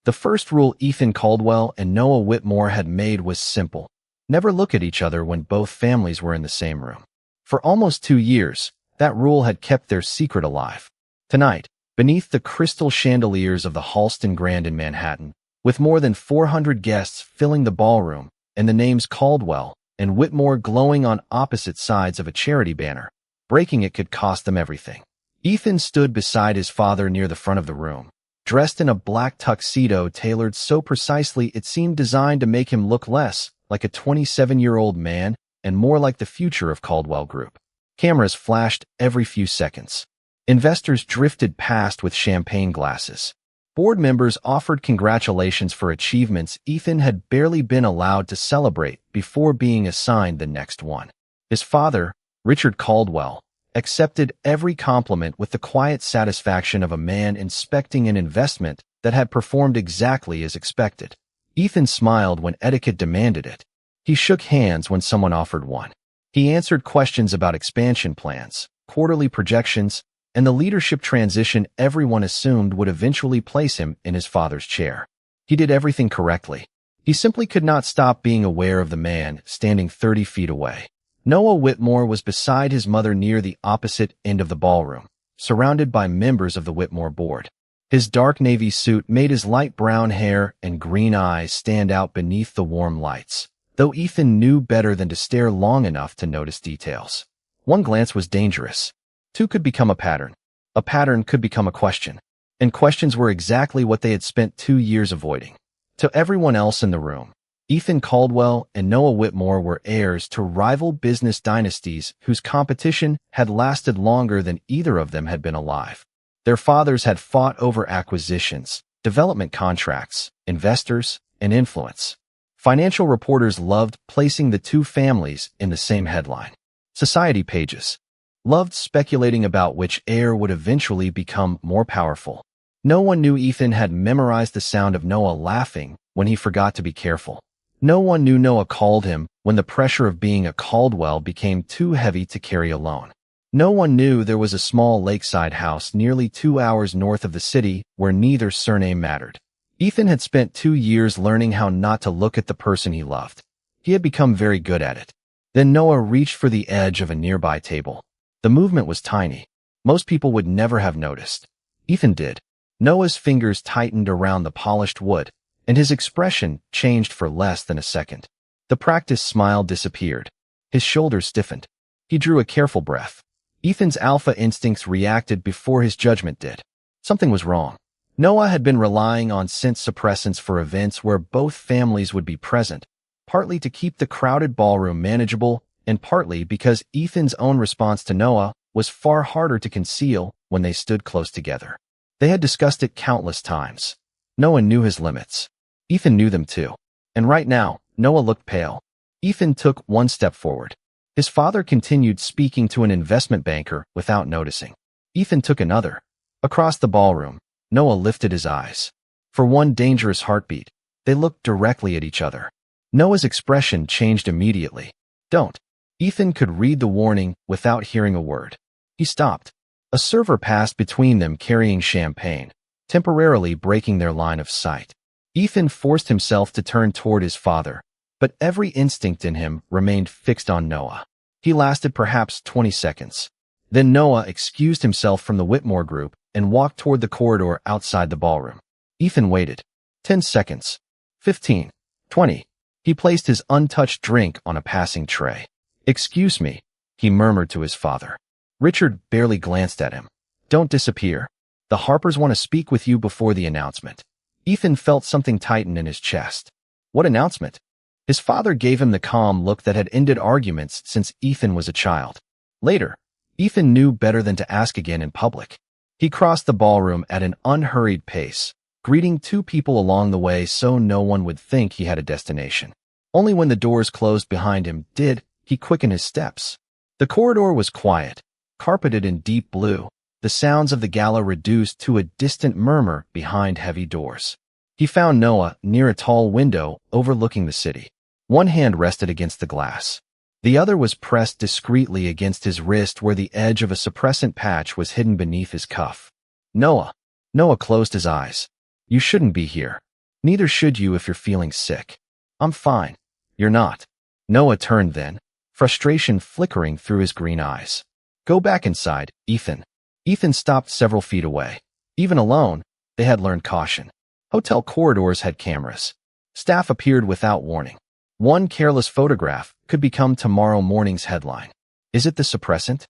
The first rule Ethan Caldwell and Noah Whitmore had made was simple. Never look at each other when both families were in the same room. For almost 2 years, that rule had kept their secret alive. Tonight, beneath the crystal chandeliers of the Halston Grand in Manhattan, with more than 400 guests filling the ballroom and the names Caldwell and Whitmore glowing on opposite sides of a charity banner, breaking it could cost them everything. Ethan stood beside his father near the front of the room, dressed in a black tuxedo tailored so precisely it seemed designed to make him look less like a 27-year-old man and more like the future of Caldwell Group. Cameras flashed every few seconds. Investors drifted past with champagne glasses. Board members offered congratulations for achievements Ethan had barely been allowed to celebrate before being assigned the next one. His father, Richard Caldwell, accepted every compliment with the quiet satisfaction of a man inspecting an investment that had performed exactly as expected. Ethan smiled when etiquette demanded it. He shook hands when someone offered one. He answered questions about expansion plans, quarterly projections, and the leadership transition everyone assumed would eventually place him in his father's chair. He did everything correctly. He simply could not stop being aware of the man standing 30 feet away. Noah Whitmore was beside his mother near the opposite end of the ballroom, surrounded by members of the Whitmore board. His dark navy suit made his light brown hair and green eyes stand out beneath the warm lights, though Ethan knew better than to stare long enough to notice details. One glance was dangerous. Two could become a pattern. A pattern could become a question. And questions were exactly what they had spent 2 years avoiding. To everyone else in the room, Ethan Caldwell and Noah Whitmore were heirs to rival business dynasties whose competition had lasted longer than either of them had been alive. Their fathers had fought over acquisitions, development contracts, investors, and influence. Financial reporters loved placing the two families in the same headline. Society pages loved speculating about which heir would eventually become more powerful. No one knew Ethan had memorized the sound of Noah laughing when he forgot to be careful. No one knew Noah called him when the pressure of being a Caldwell became too heavy to carry alone. No one knew there was a small lakeside house nearly 2 hours north of the city where neither surname mattered. Ethan had spent 2 years learning how not to look at the person he loved. He had become very good at it. Then Noah reached for the edge of a nearby table. The movement was tiny. Most people would never have noticed. Ethan did. Noah's fingers tightened around the polished wood, and his expression changed for less than a second. The practiced smile disappeared. His shoulders stiffened. He drew a careful breath. Ethan's alpha instincts reacted before his judgment did. Something was wrong. Noah had been relying on sense suppressants for events where both families would be present, partly to keep the crowded ballroom manageable, and partly because Ethan's own response to Noah was far harder to conceal when they stood close together. They had discussed it countless times. Noah knew his limits. Ethan knew them too. And right now, Noah looked pale. Ethan took one step forward. His father continued speaking to an investment banker without noticing. Ethan took another. Across the ballroom, Noah lifted his eyes. For one dangerous heartbeat, they looked directly at each other. Noah's expression changed immediately. Don't. Ethan could read the warning without hearing a word. He stopped. A server passed between them carrying champagne, temporarily breaking their line of sight. Ethan forced himself to turn toward his father, but every instinct in him remained fixed on Noah. He lasted perhaps 20 seconds. Then Noah excused himself from the Whitmore group and walked toward the corridor outside the ballroom. Ethan waited. 10 seconds. 15. 20. He placed his untouched drink on a passing tray. "Excuse me," he murmured to his father. Richard barely glanced at him. "Don't disappear. The Harpers want to speak with you before the announcement." Ethan felt something tighten in his chest. What announcement? His father gave him the calm look that had ended arguments since Ethan was a child. Later, Ethan knew better than to ask again in public. He crossed the ballroom at an unhurried pace, greeting 2 people along the way so no one would think he had a destination. Only when the doors closed behind him did he quicken his steps. The corridor was quiet, carpeted in deep blue, the sounds of the gala reduced to a distant murmur behind heavy doors. He found Noah near a tall window overlooking the city. One hand rested against the glass. The other was pressed discreetly against his wrist where the edge of a suppressant patch was hidden beneath his cuff. Noah. Noah closed his eyes. "You shouldn't be here." Neither should you if you're feeling sick. I'm fine. You're not. Noah turned then, frustration flickering through his green eyes. Go back inside, Ethan. Ethan stopped several feet away. Even alone, they had learned caution. Hotel corridors had cameras. Staff appeared without warning. One careless photograph could become tomorrow morning's headline. Is it the suppressant?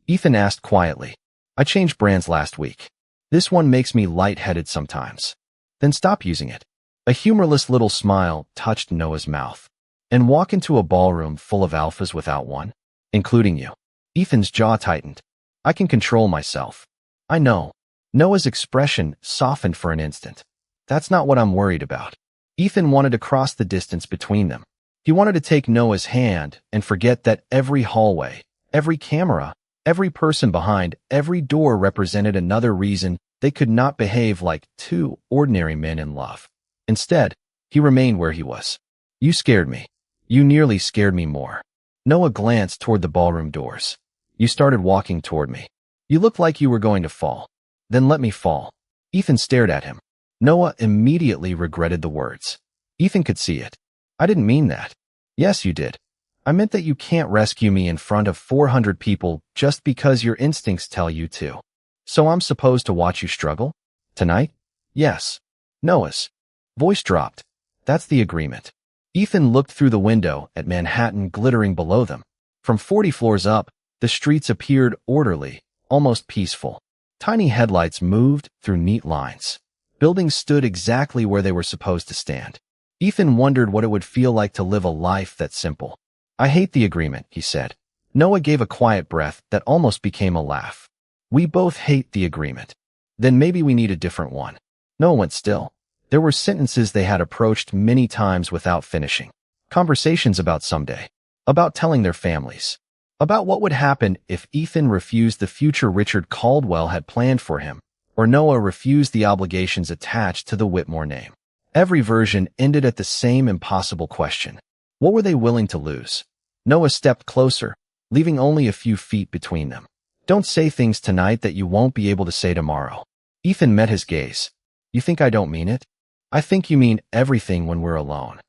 Ethan asked quietly. I changed brands last week. This one makes me lightheaded sometimes. Then stop using it. A humorless little smile touched Noah's mouth. And walk into a ballroom full of alphas without one? Including you. Ethan's jaw tightened. I can control myself. I know. Noah's expression softened for an instant. That's not what I'm worried about. Ethan wanted to cross the distance between them. He wanted to take Noah's hand and forget that every hallway, every camera, every person behind every door represented another reason they could not behave like two ordinary men in love. Instead, he remained where he was. You scared me. You nearly scared me more. Noah glanced toward the ballroom doors. You started walking toward me. You looked like you were going to fall. Then let me fall. Ethan stared at him. Noah immediately regretted the words. Ethan could see it. I didn't mean that. Yes, you did. I meant that you can't rescue me in front of 400 people just because your instincts tell you to. So I'm supposed to watch you struggle? Tonight? Yes. Noah's voice dropped. That's the agreement. Ethan looked through the window at Manhattan glittering below them. From 40 floors up, the streets appeared orderly, almost peaceful. Tiny headlights moved through neat lines. Buildings stood exactly where they were supposed to stand. Ethan wondered what it would feel like to live a life that simple. I hate the agreement, he said. Noah gave a quiet breath that almost became a laugh. We both hate the agreement. Then maybe we need a different one. Noah went still. There were sentences they had approached many times without finishing. Conversations about someday. About telling their families. About what would happen if Ethan refused the future Richard Caldwell had planned for him, or Noah refused the obligations attached to the Whitmore name. Every version ended at the same impossible question. What were they willing to lose? Noah stepped closer, leaving only a few feet between them. Don't say things tonight that you won't be able to say tomorrow. Ethan met his gaze. You think I don't mean it? I think you mean everything when we're alone.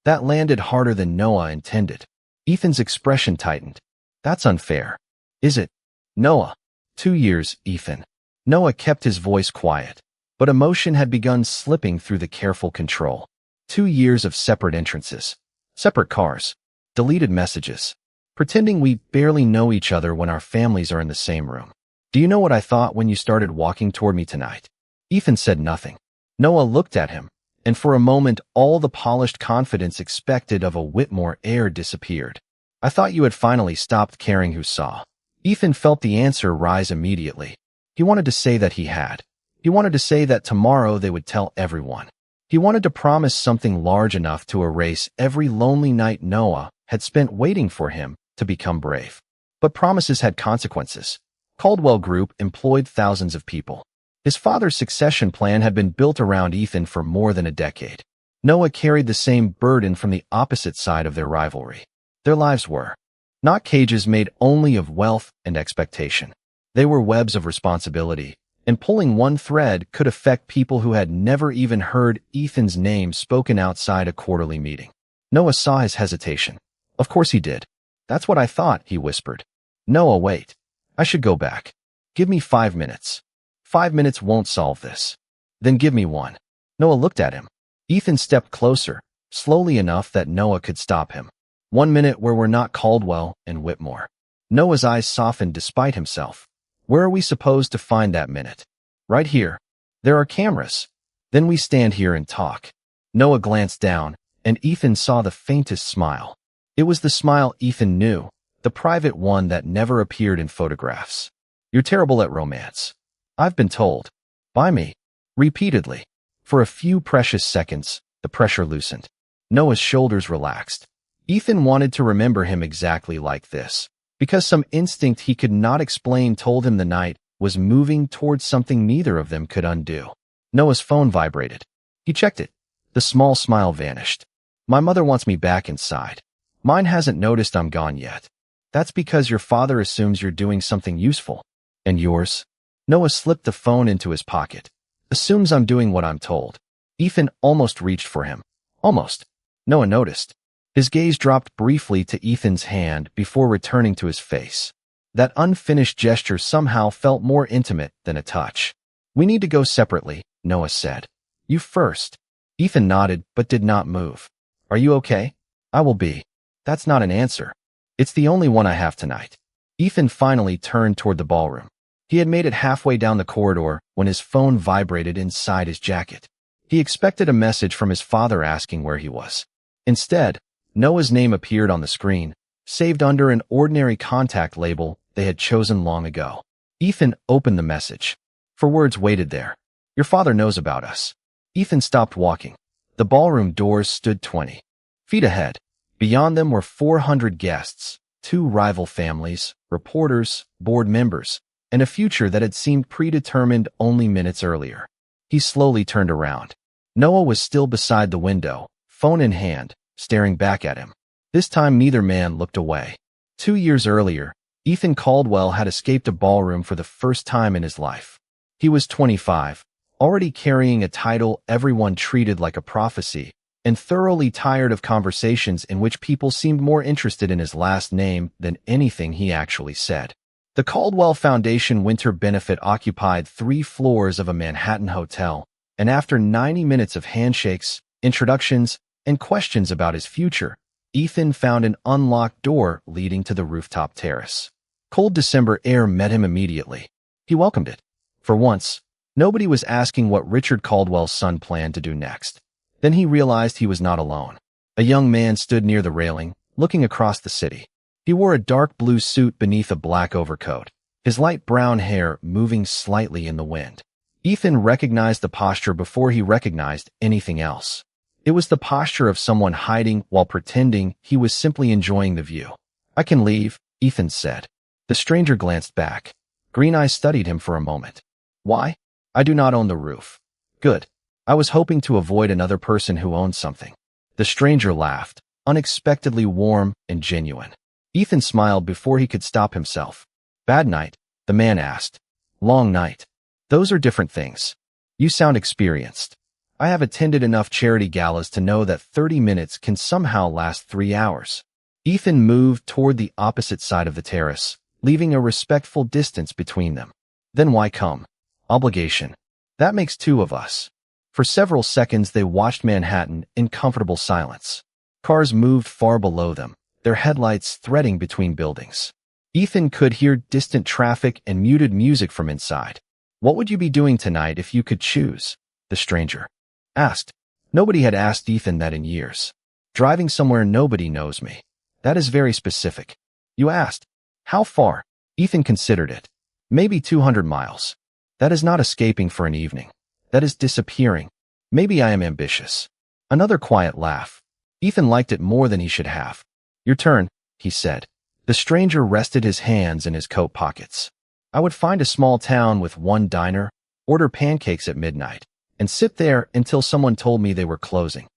That landed harder than Noah intended. Ethan's expression tightened. That's unfair. Is it? Noah. 2 years, Ethan. Noah kept his voice quiet, but emotion had begun slipping through the careful control. 2 years of separate entrances. Separate cars. Deleted messages. Pretending we barely know each other when our families are in the same room. Do you know what I thought when you started walking toward me tonight? Ethan said nothing. Noah looked at him, and for a moment all the polished confidence expected of a Whitmore heir disappeared. I thought you had finally stopped caring who saw. Ethan felt the answer rise immediately. He wanted to say that he had. He wanted to say that tomorrow they would tell everyone. He wanted to promise something large enough to erase every lonely night Noah had spent waiting for him to become brave. But promises had consequences. Caldwell Group employed thousands of people. His father's succession plan had been built around Ethan for more than a decade. Noah carried the same burden from the opposite side of their rivalry. Their lives were not cages made only of wealth and expectation. They were webs of responsibility, and pulling one thread could affect people who had never even heard Ethan's name spoken outside a quarterly meeting. Noah saw his hesitation. Of course he did. That's what I thought, he whispered. Noah, wait. I should go back. Give me 5 minutes. 5 minutes won't solve this. Then give me one. Noah looked at him. Ethan stepped closer, slowly enough that Noah could stop him. 1 minute where we're not Caldwell and Whitmore. Noah's eyes softened despite himself. Where are we supposed to find that minute? Right here. There are cameras. Then we stand here and talk. Noah glanced down, and Ethan saw the faintest smile. It was the smile Ethan knew, the private one that never appeared in photographs. You're terrible at romance. I've been told. By me. Repeatedly. For a few precious seconds, the pressure loosened. Noah's shoulders relaxed. Ethan wanted to remember him exactly like this, because some instinct he could not explain told him the night was moving towards something neither of them could undo. Noah's phone vibrated. He checked it. The small smile vanished. My mother wants me back inside. Mine hasn't noticed I'm gone yet. That's because your father assumes you're doing something useful. And yours? Noah slipped the phone into his pocket. Assumes I'm doing what I'm told. Ethan almost reached for him. Almost. Noah noticed. His gaze dropped briefly to Ethan's hand before returning to his face. That unfinished gesture somehow felt more intimate than a touch. "We need to go separately," Noah said. "You first." Ethan nodded but did not move. "Are you okay?" "I will be." "That's not an answer. It's the only one I have tonight." Ethan finally turned toward the ballroom. He had made it halfway down the corridor when his phone vibrated inside his jacket. He expected a message from his father asking where he was. Instead, Noah's name appeared on the screen, saved under an ordinary contact label they had chosen long ago. Ethan opened the message. 4 words waited there. "Your father knows about us." Ethan stopped walking. The ballroom doors stood 20 feet ahead. Beyond them were 400 guests, 2 rival families, reporters, board members, and a future that had seemed predetermined only minutes earlier. He slowly turned around. Noah was still beside the window, phone in hand, staring back at him. This time neither man looked away. 2 years earlier, Ethan Caldwell had escaped a ballroom for the first time in his life. He was 25, already carrying a title everyone treated like a prophecy, and thoroughly tired of conversations in which people seemed more interested in his last name than anything he actually said. The Caldwell Foundation winter benefit occupied 3 floors of a Manhattan hotel, and after 90 minutes of handshakes, introductions, and questions about his future, Ethan found an unlocked door leading to the rooftop terrace. Cold December air met him immediately. He welcomed it. For once, nobody was asking what Richard Caldwell's son planned to do next. Then he realized he was not alone. A young man stood near the railing, looking across the city. He wore a dark blue suit beneath a black overcoat, his light brown hair moving slightly in the wind. Ethan recognized the posture before he recognized anything else. It was the posture of someone hiding while pretending he was simply enjoying the view. "I can leave," Ethan said. The stranger glanced back. Green eyes studied him for a moment. "Why?" "I do not own the roof." "Good. I was hoping to avoid another person who owned something." The stranger laughed, unexpectedly warm and genuine. Ethan smiled before he could stop himself. "Bad night?" the man asked. "Long night." "Those are different things. You sound experienced." "I have attended enough charity galas to know that 30 minutes can somehow last 3 hours." Ethan moved toward the opposite side of the terrace, leaving a respectful distance between them. "Then why come?" "Obligation. That makes 2 of us." For several seconds they watched Manhattan in comfortable silence. Cars moved far below them, their headlights threading between buildings. Ethan could hear distant traffic and muted music from inside. "What would you be doing tonight if you could choose?" the stranger asked. Nobody had asked Ethan that in years. "Driving somewhere nobody knows me." "That is very specific." "You asked. How far?" Ethan considered it. "Maybe 200 miles. That is not escaping for an evening. That is disappearing. Maybe I am ambitious." Another quiet laugh. Ethan liked it more than he should have. "Your turn," he said. The stranger rested his hands in his coat pockets. "I would find a small town with 1 diner, order pancakes at midnight, and sit there until someone told me they were closing."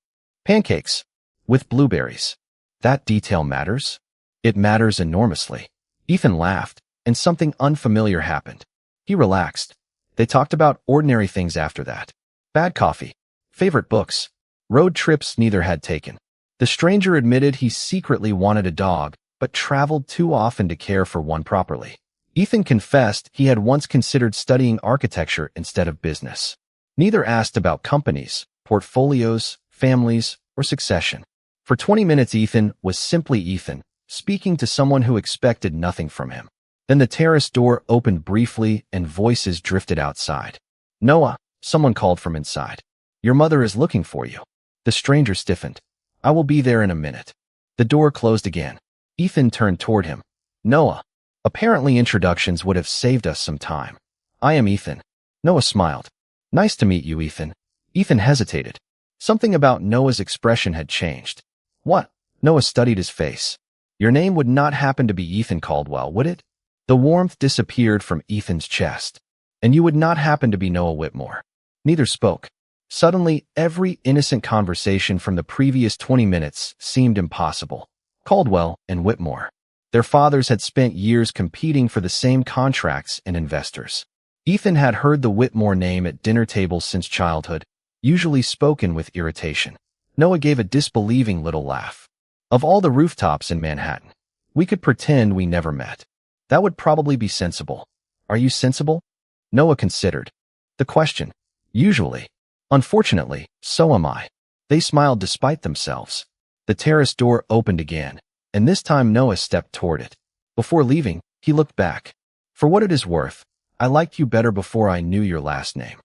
"Pancakes. With blueberries. That detail matters?" "It matters enormously." Ethan laughed, and something unfamiliar happened. He relaxed. They talked about ordinary things after that. Bad coffee. Favorite books. Road trips neither had taken. The stranger admitted he secretly wanted a dog, but traveled too often to care for one properly. Ethan confessed he had once considered studying architecture instead of business. Neither asked about companies, portfolios, families, or succession. For 20 minutes Ethan was simply Ethan, speaking to someone who expected nothing from him. Then the terrace door opened briefly and voices drifted outside. "Noah," someone called from inside. "Your mother is looking for you." The stranger stiffened. "I will be there in a minute." The door closed again. Ethan turned toward him. "Noah." Apparently introductions would have saved us some time. "I am Ethan." Noah smiled. "Nice to meet you, Ethan." Ethan hesitated. Something about Noah's expression had changed. "What?" Noah studied his face. "Your name would not happen to be Ethan Caldwell, would it?" The warmth disappeared from Ethan's chest. "And you would not happen to be Noah Whitmore." Neither spoke. Suddenly, every innocent conversation from the previous 20 minutes seemed impossible. Caldwell and Whitmore. Their fathers had spent years competing for the same contracts and investors. Ethan had heard the Whitmore name at dinner tables since childhood, usually spoken with irritation. Noah gave a disbelieving little laugh. Of all the rooftops in Manhattan, we could pretend we never met. That would probably be sensible. Are you sensible? Noah considered the question. Usually. Unfortunately, so am I. They smiled despite themselves. The terrace door opened again, and this time Noah stepped toward it. Before leaving, he looked back. For what it is worth, I liked you better before I knew your last name.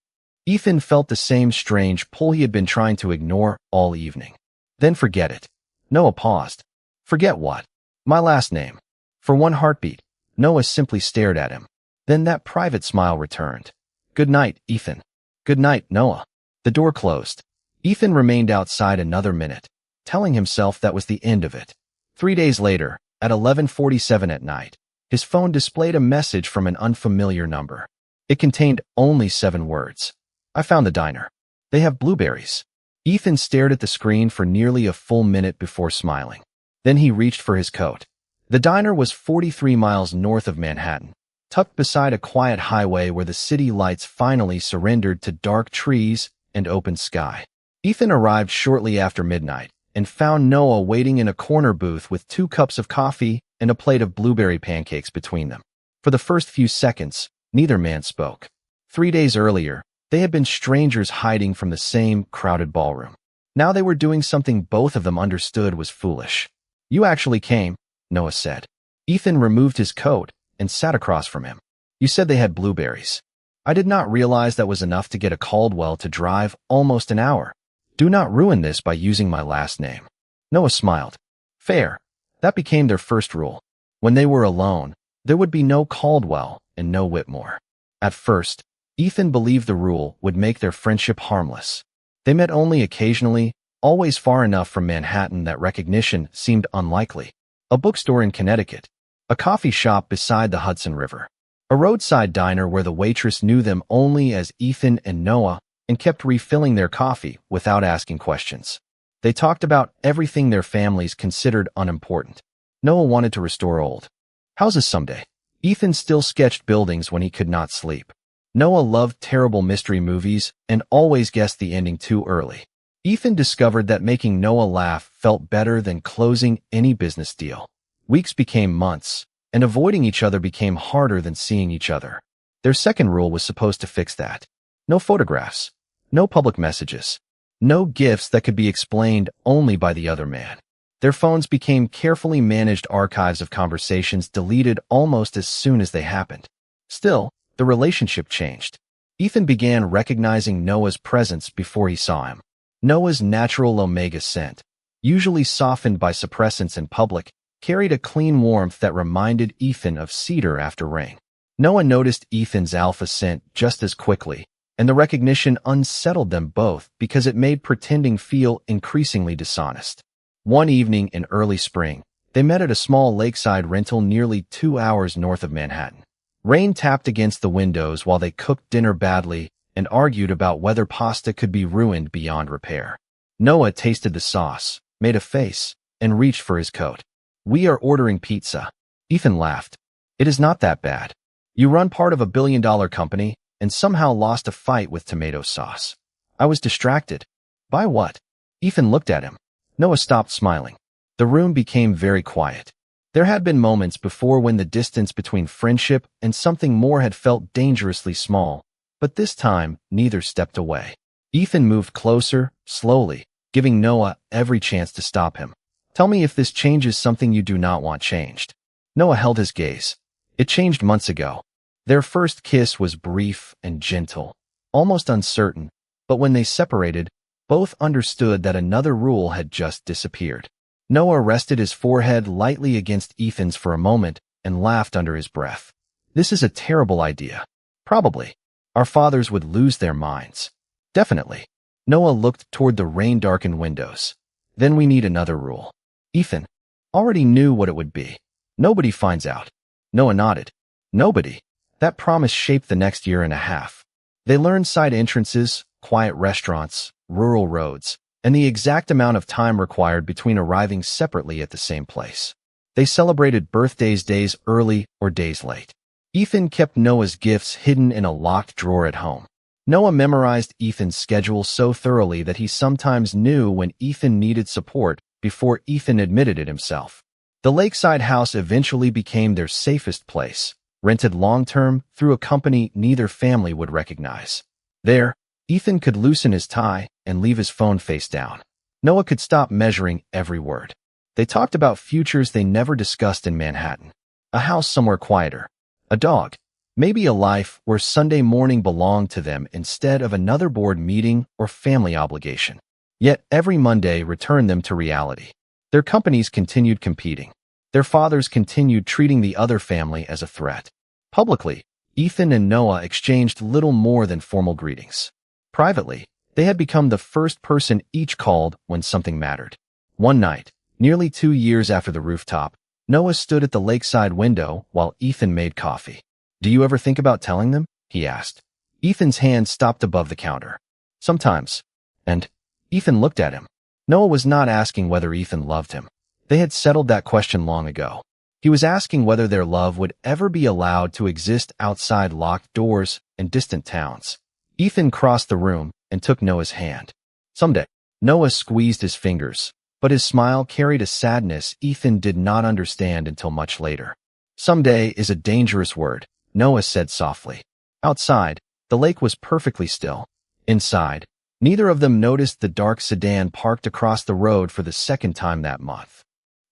Ethan felt the same strange pull he had been trying to ignore all evening. Then forget it. Noah paused. Forget what? My last name. For one heartbeat, Noah simply stared at him. Then that private smile returned. Good night, Ethan. Good night, Noah. The door closed. Ethan remained outside another minute, telling himself that was the end of it. 3 days later, at 11:47 at night, his phone displayed a message from an unfamiliar number. It contained only 7 words. I found the diner. They have blueberries. Ethan stared at the screen for nearly a full minute before smiling. Then he reached for his coat. The diner was 43 miles north of Manhattan, tucked beside a quiet highway where the city lights finally surrendered to dark trees and open sky. Ethan arrived shortly after midnight and found Noah waiting in a corner booth with 2 cups of coffee and a plate of blueberry pancakes between them. For the first few seconds, neither man spoke. 3 days earlier, they had been strangers hiding from the same crowded ballroom. Now they were doing something both of them understood was foolish. You actually came, Noah said. Ethan removed his coat and sat across from him. You said they had blueberries. I did not realize that was enough to get a Caldwell to drive almost an hour. Do not ruin this by using my last name. Noah smiled. Fair. That became their first rule. When they were alone, there would be no Caldwell and no Whitmore. At first, Ethan believed the rule would make their friendship harmless. They met only occasionally, always far enough from Manhattan that recognition seemed unlikely. A bookstore in Connecticut, a coffee shop beside the Hudson River, a roadside diner where the waitress knew them only as Ethan and Noah and kept refilling their coffee without asking questions. They talked about everything their families considered unimportant. Noah wanted to restore old houses someday. Ethan still sketched buildings when he could not sleep. Noah loved terrible mystery movies and always guessed the ending too early. Ethan discovered that making Noah laugh felt better than closing any business deal. Weeks became months, and avoiding each other became harder than seeing each other. Their second rule was supposed to fix that. No photographs, no public messages, no gifts that could be explained only by the other man. Their phones became carefully managed archives of conversations deleted almost as soon as they happened. Still, the relationship changed. Ethan began recognizing Noah's presence before he saw him. Noah's natural Omega scent, usually softened by suppressants in public, carried a clean warmth that reminded Ethan of cedar after rain. Noah noticed Ethan's alpha scent just as quickly, and the recognition unsettled them both because it made pretending feel increasingly dishonest. One evening in early spring, they met at a small lakeside rental nearly 2 hours north of Manhattan. Rain tapped against the windows while they cooked dinner badly and argued about whether pasta could be ruined beyond repair. Noah tasted the sauce, made a face, and reached for his coat. We are ordering pizza. Ethan laughed. It is not that bad. You run part of a billion-dollar company and somehow lost a fight with tomato sauce. I was distracted. By what? Ethan looked at him. Noah stopped smiling. The room became very quiet. There had been moments before when the distance between friendship and something more had felt dangerously small, but this time, neither stepped away. Ethan moved closer, slowly, giving Noah every chance to stop him. Tell me if this changes something you do not want changed. Noah held his gaze. It changed months ago. Their first kiss was brief and gentle, almost uncertain, but when they separated, both understood that another rule had just disappeared. Noah rested his forehead lightly against Ethan's for a moment and laughed under his breath. This is a terrible idea. Probably. Our fathers would lose their minds. Definitely. Noah looked toward the rain-darkened windows. Then we need another rule. Ethan already knew what it would be. Nobody finds out. Noah nodded. Nobody. That promise shaped the next year and a half. They learned side entrances, quiet restaurants, rural roads, and the exact amount of time required between arriving separately at the same place. They celebrated birthdays days early or days late. Ethan kept Noah's gifts hidden in a locked drawer at home. Noah memorized Ethan's schedule so thoroughly that he sometimes knew when Ethan needed support before Ethan admitted it himself. The lakeside house eventually became their safest place, rented long-term through a company neither family would recognize. There, Ethan could loosen his tie and leave his phone face down. Noah could stop measuring every word. They talked about futures they never discussed in Manhattan. A house somewhere quieter. A dog. Maybe a life where Sunday morning belonged to them instead of another board meeting or family obligation. Yet every Monday returned them to reality. Their companies continued competing. Their fathers continued treating the other family as a threat. Publicly, Ethan and Noah exchanged little more than formal greetings. Privately, they had become the first person each called when something mattered. One night, nearly 2 years after the rooftop, Noah stood at the lakeside window while Ethan made coffee. "Do you ever think about telling them?" he asked. Ethan's hand stopped above the counter. "Sometimes." And Ethan looked at him. Noah was not asking whether Ethan loved him. They had settled that question long ago. He was asking whether their love would ever be allowed to exist outside locked doors and distant towns. Ethan crossed the room and took Noah's hand. "Someday." Noah squeezed his fingers, but his smile carried a sadness Ethan did not understand until much later. "Someday is a dangerous word," Noah said softly. Outside, the lake was perfectly still. Inside, neither of them noticed the dark sedan parked across the road for the second time that month.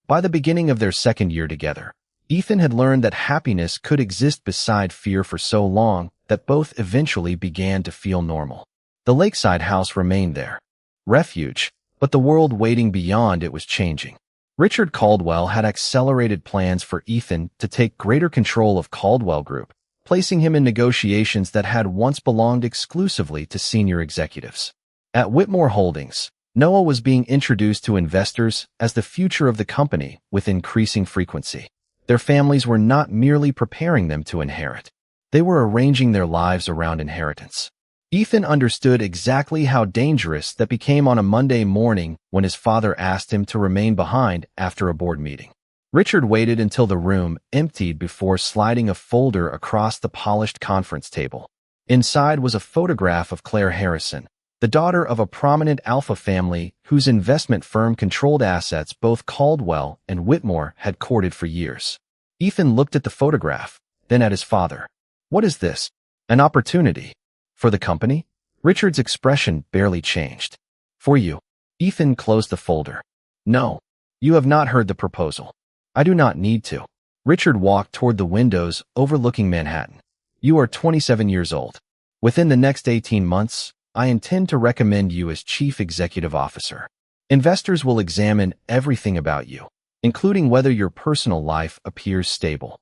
By the beginning of their second year together, Ethan had learned that happiness could exist beside fear for so long that both eventually began to feel normal. The lakeside house remained there. Refuge, but the world waiting beyond it was changing. Richard Caldwell had accelerated plans for Ethan to take greater control of Caldwell Group, placing him in negotiations that had once belonged exclusively to senior executives. At Whitmore Holdings, Noah was being introduced to investors as the future of the company with increasing frequency. Their families were not merely preparing them to inherit. They were arranging their lives around inheritance. Ethan understood exactly how dangerous that became on a Monday morning when his father asked him to remain behind after a board meeting. Richard waited until the room emptied before sliding a folder across the polished conference table. Inside was a photograph of Claire Harrison, the daughter of a prominent alpha family whose investment firm controlled assets both Caldwell and Whitmore had courted for years. Ethan looked at the photograph, then at his father. "What is this? An opportunity? For the company?" Richard's expression barely changed. "For you." Ethan closed the folder. "No, you have not heard the proposal. I do not need to." Richard walked toward the windows overlooking Manhattan. "You are 27 years old. Within the next 18 months, I intend to recommend you as Chief Executive Officer. Investors will examine everything about you, including whether your personal life appears stable."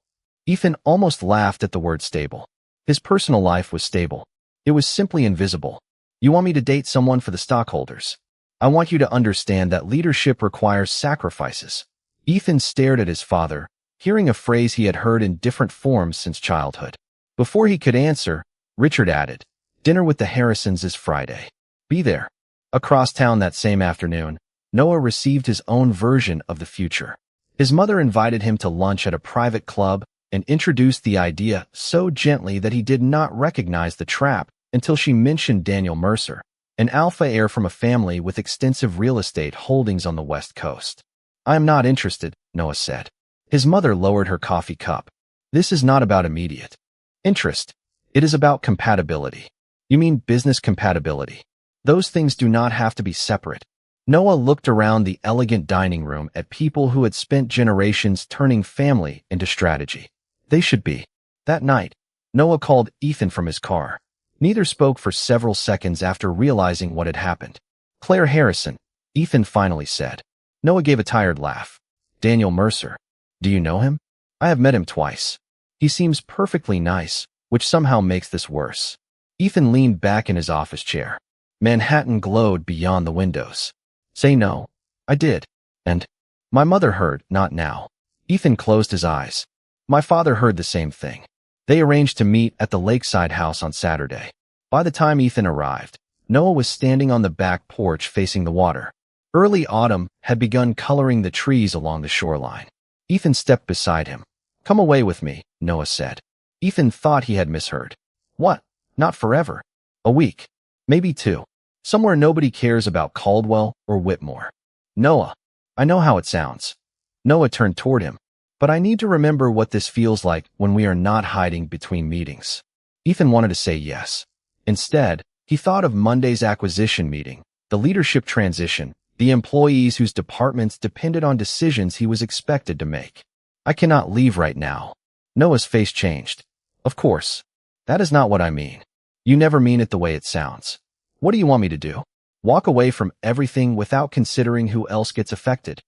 Ethan almost laughed at the word stable. His personal life was stable. It was simply invisible. "You want me to date someone for the stockholders? I want you to understand that leadership requires sacrifices." Ethan stared at his father, hearing a phrase he had heard in different forms since childhood. Before he could answer, Richard added, "Dinner with the Harrisons is Friday. Be there." Across town that same afternoon, Noah received his own version of the future. His mother invited him to lunch at a private club and introduced the idea so gently that he did not recognize the trap until she mentioned Daniel Mercer, an alpha heir from a family with extensive real estate holdings on the West Coast. "I am not interested," Noah said. His mother lowered her coffee cup. "This is not about immediate interest. It is about compatibility." "You mean business compatibility? Those things do not have to be separate." Noah looked around the elegant dining room at people who had spent generations turning family into strategy. They should be. That night, Noah called Ethan from his car. Neither spoke for several seconds after realizing what had happened. "Claire Harrison," Ethan finally said. Noah gave a tired laugh. "Daniel Mercer. Do you know him?" "I have met him twice. He seems perfectly nice, which somehow makes this worse." Ethan leaned back in his office chair. Manhattan glowed beyond the windows. "Say no." "I did. And my mother heard, not now." Ethan closed his eyes. "My father heard the same thing." They arranged to meet at the lakeside house on Saturday. By the time Ethan arrived, Noah was standing on the back porch facing the water. Early autumn had begun coloring the trees along the shoreline. Ethan stepped beside him. "Come away with me," Noah said. Ethan thought he had misheard. "What? Not forever?" A week. Maybe 2. Somewhere nobody cares about Caldwell or Whitmore. Noah. I know how it sounds. Noah turned toward him. But I need to remember what this feels like when we are not hiding between meetings. Ethan wanted to say yes. Instead, he thought of Monday's acquisition meeting, the leadership transition, the employees whose departments depended on decisions he was expected to make. I cannot leave right now. Noah's face changed. Of course. That is not what I mean. You never mean it the way it sounds. What do you want me to do? Walk away from everything without considering who else gets affected?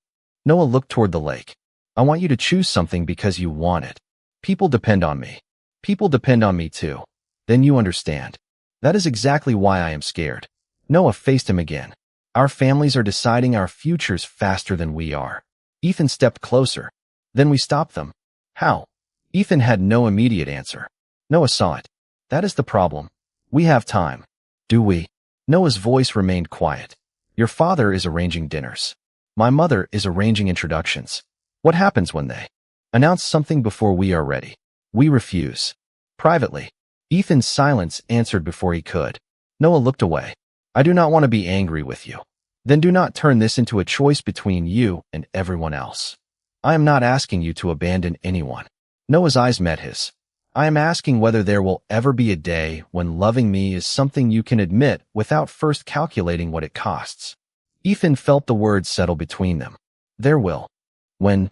Noah looked toward the lake. I want you to choose something because you want it. People depend on me. People depend on me too. Then you understand. That is exactly why I am scared. Noah faced him again. Our families are deciding our futures faster than we are. Ethan stepped closer. Then we stopped them. How? Ethan had no immediate answer. Noah saw it. That is the problem. We have time. Do we? Noah's voice remained quiet. Your father is arranging dinners. My mother is arranging introductions. What happens when they announce something before we are ready? We refuse. Privately. Ethan's silence answered before he could. Noah looked away. I do not want to be angry with you. Then do not turn this into a choice between you and everyone else. I am not asking you to abandon anyone. Noah's eyes met his. I am asking whether there will ever be a day when loving me is something you can admit without first calculating what it costs. Ethan felt the words settle between them. There will. When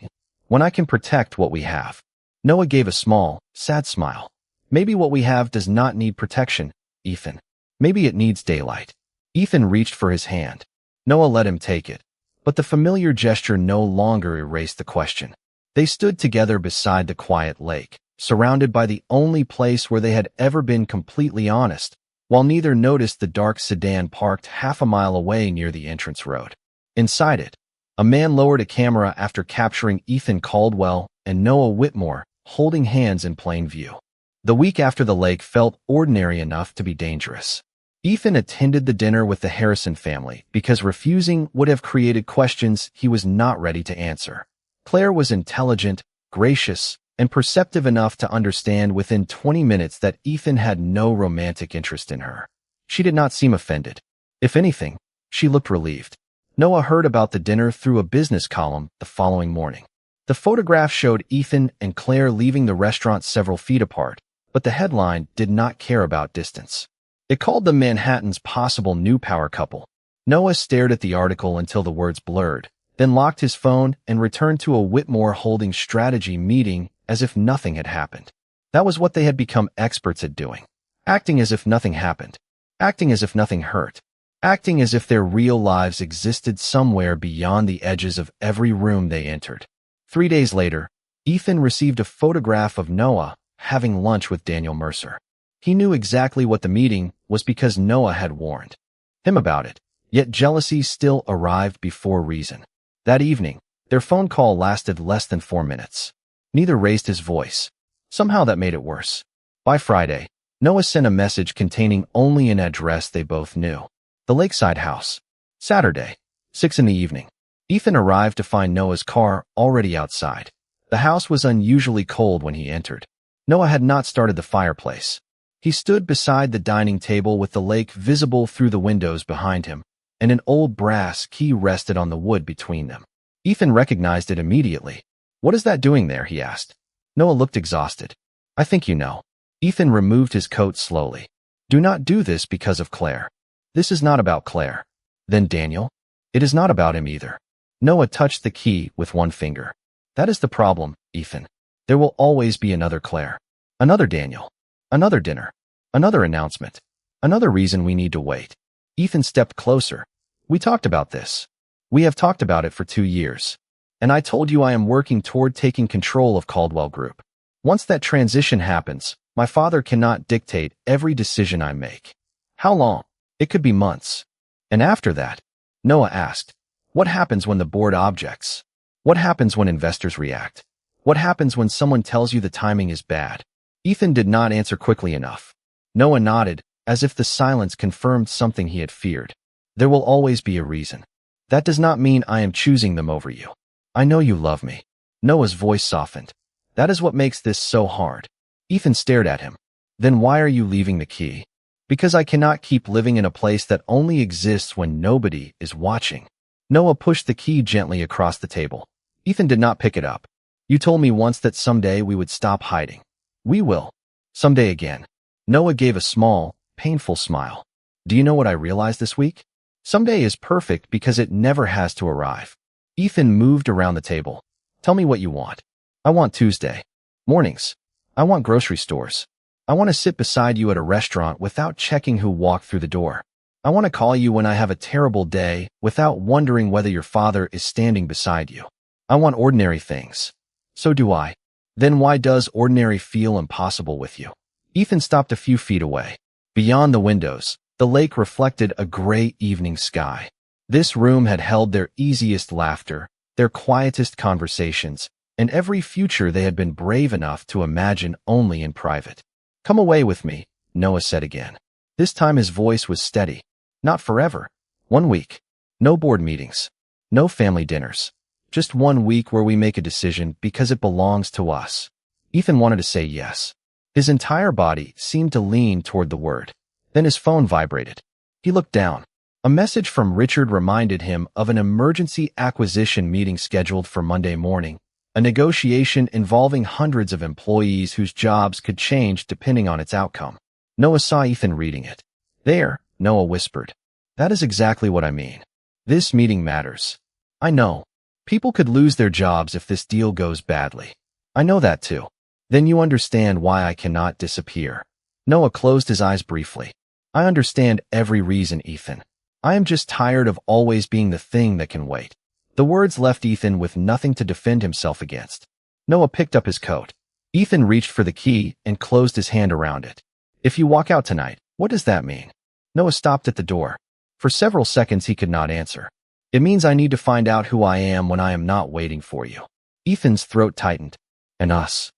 I can protect what we have. Noah gave a small, sad smile. Maybe what we have does not need protection, Ethan. Maybe it needs daylight. Ethan reached for his hand. Noah let him take it. But the familiar gesture no longer erased the question. They stood together beside the quiet lake, surrounded by the only place where they had ever been completely honest, while neither noticed the dark sedan parked half a mile away near the entrance road. Inside it, a man lowered a camera after capturing Ethan Caldwell and Noah Whitmore holding hands in plain view. The week after the lake felt ordinary enough to be dangerous. Ethan attended the dinner with the Harrison family because refusing would have created questions he was not ready to answer. Claire was intelligent, gracious, and perceptive enough to understand within 20 minutes that Ethan had no romantic interest in her. She did not seem offended. If anything, she looked relieved. Noah heard about the dinner through a business column the following morning. The photograph showed Ethan and Claire leaving the restaurant several feet apart, but the headline did not care about distance. It called them Manhattan's possible new power couple. Noah stared at the article until the words blurred, then locked his phone and returned to a Whitmore holding strategy meeting as if nothing had happened. That was what they had become experts at doing. Acting as if nothing happened. Acting as if nothing hurt. Acting as if their real lives existed somewhere beyond the edges of every room they entered. 3 days later, Ethan received a photograph of Noah having lunch with Daniel Mercer. He knew exactly what the meeting was because Noah had warned him about it, yet jealousy still arrived before reason. That evening, their phone call lasted less than 4 minutes. Neither raised his voice. Somehow that made it worse. By Friday, Noah sent a message containing only an address they both knew. The Lakeside House. Saturday, 6 in the evening. Ethan arrived to find Noah's car already outside. The house was unusually cold when he entered. Noah had not started the fireplace. He stood beside the dining table with the lake visible through the windows behind him, and an old brass key rested on the wood between them. Ethan recognized it immediately. What is that doing there? He asked. Noah looked exhausted. I think you know. Ethan removed his coat slowly. Do not do this because of Claire. This is not about Claire. Then Daniel? It is not about him either. Noah touched the key with one finger. That is the problem, Ethan. There will always be another Claire. Another Daniel. Another dinner. Another announcement. Another reason we need to wait. Ethan stepped closer. We talked about this. We have talked about it for 2 years. And I told you I am working toward taking control of Caldwell Group. Once that transition happens, my father cannot dictate every decision I make. How long? It could be months. And after that, Noah asked, what happens when the board objects? What happens when investors react? What happens when someone tells you the timing is bad? Ethan did not answer quickly enough. Noah nodded, as if the silence confirmed something he had feared. There will always be a reason. That does not mean I am choosing them over you. I know you love me. Noah's voice softened. That is what makes this so hard. Ethan stared at him. Then why are you leaving the key? Because I cannot keep living in a place that only exists when nobody is watching. Noah pushed the key gently across the table. Ethan did not pick it up. You told me once that someday we would stop hiding. We will. Someday again. Noah gave a small, painful smile. Do you know what I realized this week? Someday is perfect because it never has to arrive. Ethan moved around the table. Tell me what you want. I want Tuesday. Mornings. I want grocery stores. I want to sit beside you at a restaurant without checking who walked through the door. I want to call you when I have a terrible day without wondering whether your father is standing beside you. I want ordinary things. So do I. Then why does ordinary feel impossible with you? Ethan stopped a few feet away. Beyond the windows, the lake reflected a gray evening sky. This room had held their easiest laughter, their quietest conversations, and every future they had been brave enough to imagine only in private. Come away with me, Noah said again. This time his voice was steady. Not forever. 1 week. No board meetings. No family dinners. Just 1 week where we make a decision because it belongs to us. Ethan wanted to say yes. His entire body seemed to lean toward the word. Then his phone vibrated. He looked down. A message from Richard reminded him of an emergency acquisition meeting scheduled for Monday morning, a negotiation involving hundreds of employees whose jobs could change depending on its outcome. Noah saw Ethan reading it. There, Noah whispered. That is exactly what I mean. This meeting matters. I know. People could lose their jobs if this deal goes badly. I know that too. Then you understand why I cannot disappear. Noah closed his eyes briefly. I understand every reason, Ethan. I am just tired of always being the thing that can wait. The words left Ethan with nothing to defend himself against. Noah picked up his coat. Ethan reached for the key and closed his hand around it. If you walk out tonight, what does that mean? Noah stopped at the door. For several seconds he could not answer. It means I need to find out who I am when I am not waiting for you. Ethan's throat tightened. And us.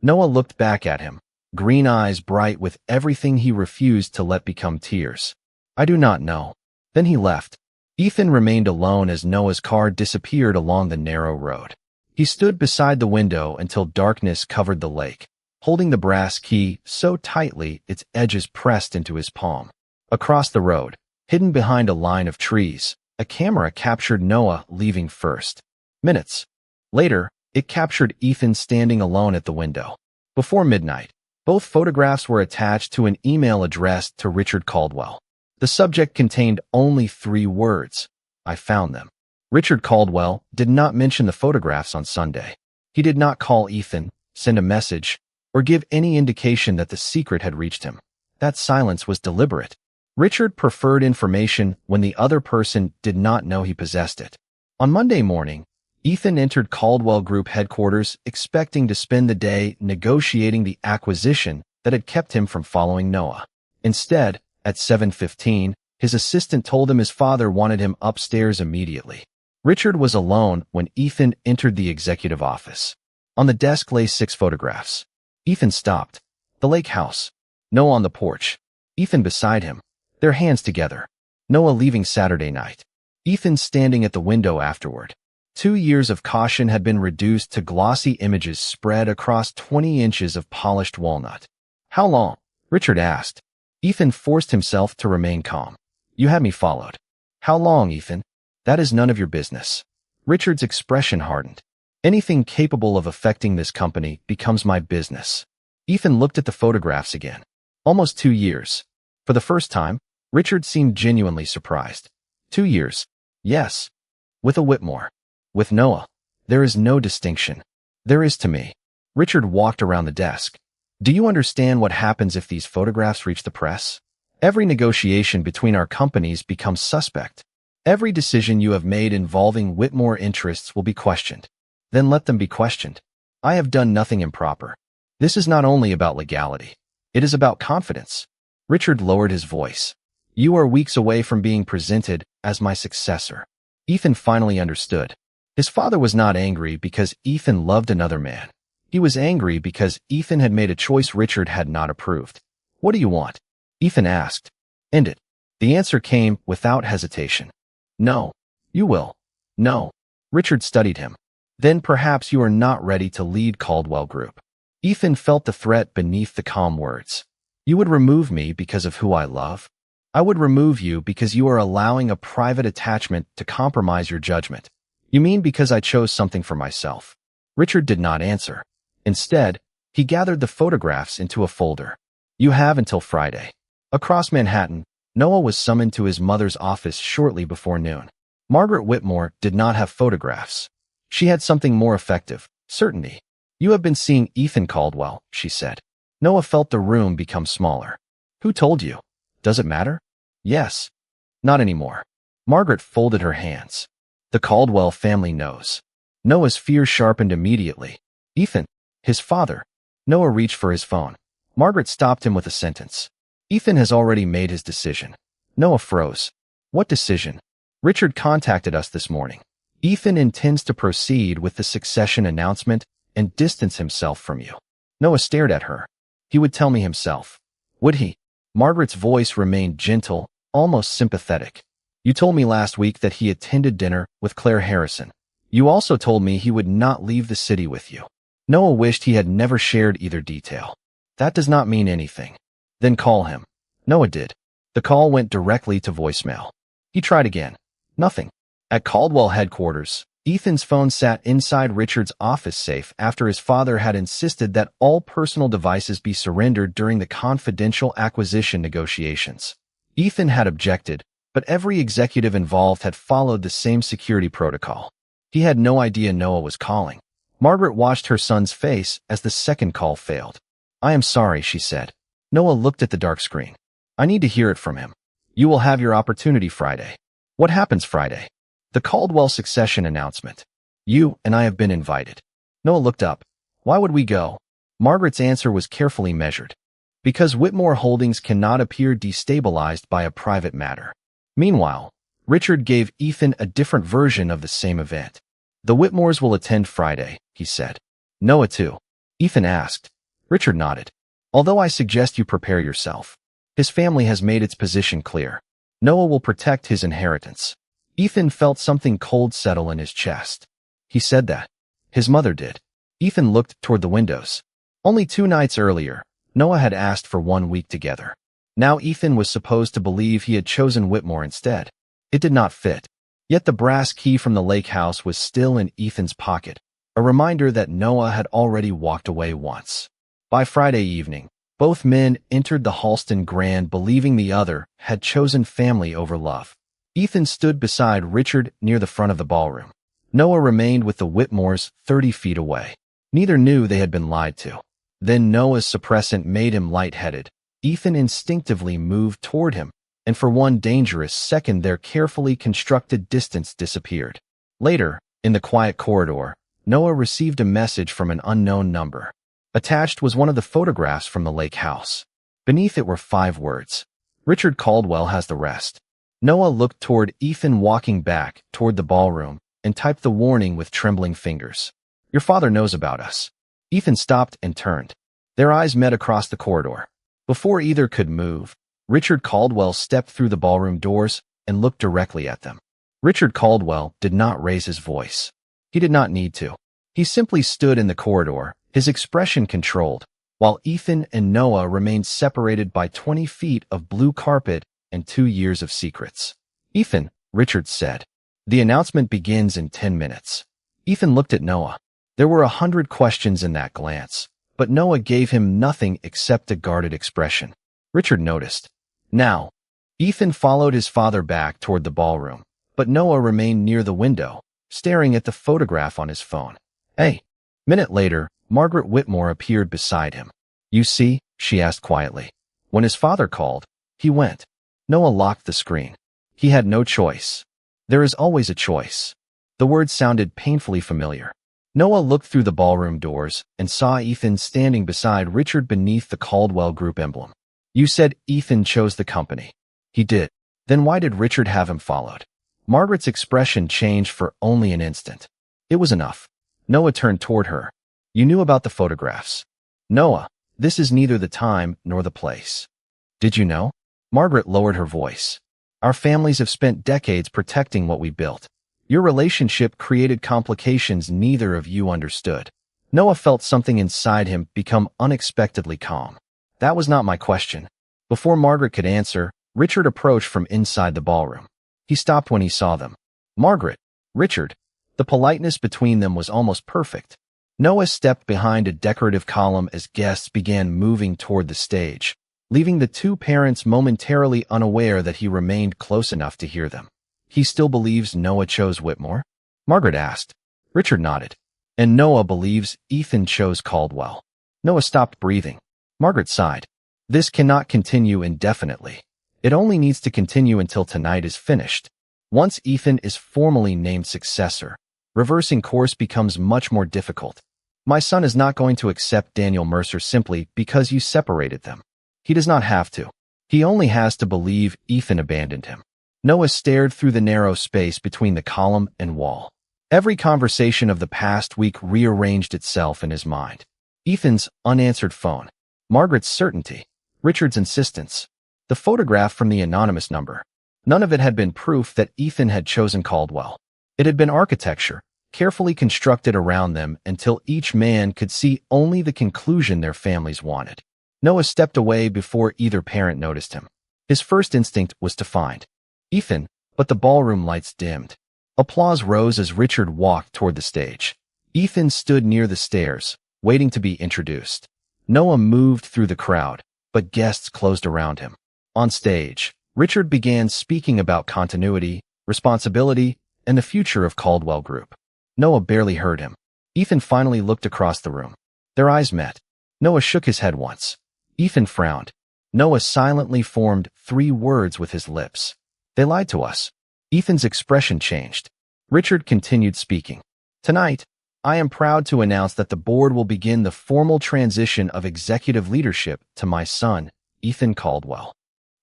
Noah looked back at him, green eyes bright with everything he refused to let become tears. I do not know. Then he left. Ethan remained alone as Noah's car disappeared along the narrow road. He stood beside the window until darkness covered the lake, holding the brass key so tightly its edges pressed into his palm. Across the road, hidden behind a line of trees, a camera captured Noah leaving first. Minutes later, it captured Ethan standing alone at the window. Before midnight, both photographs were attached to an email addressed to Richard Caldwell. The subject contained only 3 words. I found them. Richard Caldwell did not mention the photographs on Sunday. He did not call Ethan, send a message, or give any indication that the secret had reached him. That silence was deliberate. Richard preferred information when the other person did not know he possessed it. On Monday morning, Ethan entered Caldwell Group headquarters expecting to spend the day negotiating the acquisition that had kept him from following Noah. Instead, at 7:15, his assistant told him his father wanted him upstairs immediately. Richard was alone when Ethan entered the executive office. On the desk lay 6 photographs. Ethan stopped. The lake house. Noah on the porch. Ethan beside him, their hands together. Noah leaving Saturday night. Ethan standing at the window afterward. 2 years of caution had been reduced to glossy images spread across 20 inches of polished walnut. How long? Richard asked. Ethan forced himself to remain calm. You had me followed. How long, Ethan? That is none of your business. Richard's expression hardened. Anything capable of affecting this company becomes my business. Ethan looked at the photographs again. Almost 2 years. For the first time, Richard seemed genuinely surprised. 2 years. Yes. With a Whitmore. With Noah. There is no distinction. There is to me. Richard walked around the desk. Do you understand what happens if these photographs reach the press? Every negotiation between our companies becomes suspect. Every decision you have made involving Whitmore interests will be questioned. Then let them be questioned. I have done nothing improper. This is not only about legality. It is about confidence. Richard lowered his voice. You are weeks away from being presented as my successor. Ethan finally understood. His father was not angry because Ethan loved another man. He was angry because Ethan had made a choice Richard had not approved. What do you want? Ethan asked. End it. The answer came without hesitation. No. You will. No. Richard studied him. Then perhaps you are not ready to lead Caldwell Group. Ethan felt the threat beneath the calm words. You would remove me because of who I love? I would remove you because you are allowing a private attachment to compromise your judgment. You mean because I chose something for myself? Richard did not answer. Instead, he gathered the photographs into a folder. You have until Friday. Across Manhattan, Noah was summoned to his mother's office shortly before noon. Margaret Whitmore did not have photographs. She had something more effective, certainty. You have been seeing Ethan Caldwell, she said. Noah felt the room become smaller. Who told you? Does it matter? Yes. Not anymore. Margaret folded her hands. The Caldwell family knows. Noah's fear sharpened immediately. Ethan, his father. Noah reached for his phone. Margaret stopped him with a sentence. Ethan has already made his decision. Noah froze. What decision? Richard contacted us this morning. Ethan intends to proceed with the succession announcement and distance himself from you. Noah stared at her. He would tell me himself. Would he? Margaret's voice remained gentle, almost sympathetic. You told me last week that he attended dinner with Claire Harrison. You also told me he would not leave the city with you. Noah wished he had never shared either detail. That does not mean anything. Then call him. Noah did. The call went directly to voicemail. He tried again. Nothing. At Caldwell headquarters, Ethan's phone sat inside Richard's office safe after his father had insisted that all personal devices be surrendered during the confidential acquisition negotiations. Ethan had objected, but every executive involved had followed the same security protocol. He had no idea Noah was calling. Margaret watched her son's face as the second call failed. I am sorry, she said. Noah looked at the dark screen. I need to hear it from him. You will have your opportunity Friday. What happens Friday? The Caldwell succession announcement. You and I have been invited. Noah looked up. Why would we go? Margaret's answer was carefully measured. Because Whitmore Holdings cannot appear destabilized by a private matter. Meanwhile, Richard gave Ethan a different version of the same event. The Whitmores will attend Friday, he said. Noah too? Ethan asked. Richard nodded. Although I suggest you prepare yourself. His family has made its position clear. Noah will protect his inheritance. Ethan felt something cold settle in his chest. He said that. His mother did. Ethan looked toward the windows. Only 2 nights earlier, Noah had asked for 1 week together. Now Ethan was supposed to believe he had chosen Whitmore instead. It did not fit. Yet the brass key from the lake house was still in Ethan's pocket, a reminder that Noah had already walked away once. By Friday evening, both men entered the Halston Grand believing the other had chosen family over love. Ethan stood beside Richard near the front of the ballroom. Noah remained with the Whitmores 30 feet away. Neither knew they had been lied to. Then Noah's suppressant made him lightheaded. Ethan instinctively moved toward him, and for one dangerous second their carefully constructed distance disappeared. Later, in the quiet corridor, Noah received a message from an unknown number. Attached was one of the photographs from the lake house. Beneath it were 5 words. Richard Caldwell has the rest. Noah looked toward Ethan walking back toward the ballroom and typed the warning with trembling fingers. Your father knows about us. Ethan stopped and turned. Their eyes met across the corridor. Before either could move, Richard Caldwell stepped through the ballroom doors and looked directly at them. Richard Caldwell did not raise his voice. He did not need to. He simply stood in the corridor, his expression controlled, while Ethan and Noah remained separated by 20 feet of blue carpet and 2 years of secrets. Ethan, Richard said. The announcement begins in 10 minutes. Ethan looked at Noah. There were 100 questions in that glance, but Noah gave him nothing except a guarded expression. Richard noticed. Now, Ethan followed his father back toward the ballroom, but Noah remained near the window, staring at the photograph on his phone. Hey. Minute later, Margaret Whitmore appeared beside him. You see, she asked quietly. When his father called, he went. Noah locked the screen. He had no choice. There is always a choice. The word sounded painfully familiar. Noah looked through the ballroom doors and saw Ethan standing beside Richard beneath the Caldwell Group emblem. You said Ethan chose the company. He did. Then why did Richard have him followed? Margaret's expression changed for only an instant. It was enough. Noah turned toward her. You knew about the photographs. Noah, this is neither the time nor the place. Did you know? Margaret lowered her voice. Our families have spent decades protecting what we built. Your relationship created complications neither of you understood. Noah felt something inside him become unexpectedly calm. That was not my question. Before Margaret could answer, Richard approached from inside the ballroom. He stopped when he saw them. Margaret, Richard. The politeness between them was almost perfect. Noah stepped behind a decorative column as guests began moving toward the stage, leaving the two parents momentarily unaware that he remained close enough to hear them. He still believes Noah chose Whitmore? Margaret asked. Richard nodded. And Noah believes Ethan chose Caldwell. Noah stopped breathing. Margaret sighed. This cannot continue indefinitely. It only needs to continue until tonight is finished. Once Ethan is formally named successor, reversing course becomes much more difficult. My son is not going to accept Daniel Mercer simply because you separated them. He does not have to. He only has to believe Ethan abandoned him. Noah stared through the narrow space between the column and wall. Every conversation of the past week rearranged itself in his mind. Ethan's unanswered phone. Margaret's certainty. Richard's insistence. The photograph from the anonymous number. None of it had been proof that Ethan had chosen Caldwell. It had been architecture, carefully constructed around them until each man could see only the conclusion their families wanted. Noah stepped away before either parent noticed him. His first instinct was to find Ethan, but the ballroom lights dimmed. Applause rose as Richard walked toward the stage. Ethan stood near the stairs, waiting to be introduced. Noah moved through the crowd, but guests closed around him. On stage, Richard began speaking about continuity, responsibility, and the future of Caldwell Group. Noah barely heard him. Ethan finally looked across the room. Their eyes met. Noah shook his head once. Ethan frowned. Noah silently formed 3 words with his lips. They lied to us. Ethan's expression changed. Richard continued speaking. Tonight, I am proud to announce that the board will begin the formal transition of executive leadership to my son, Ethan Caldwell.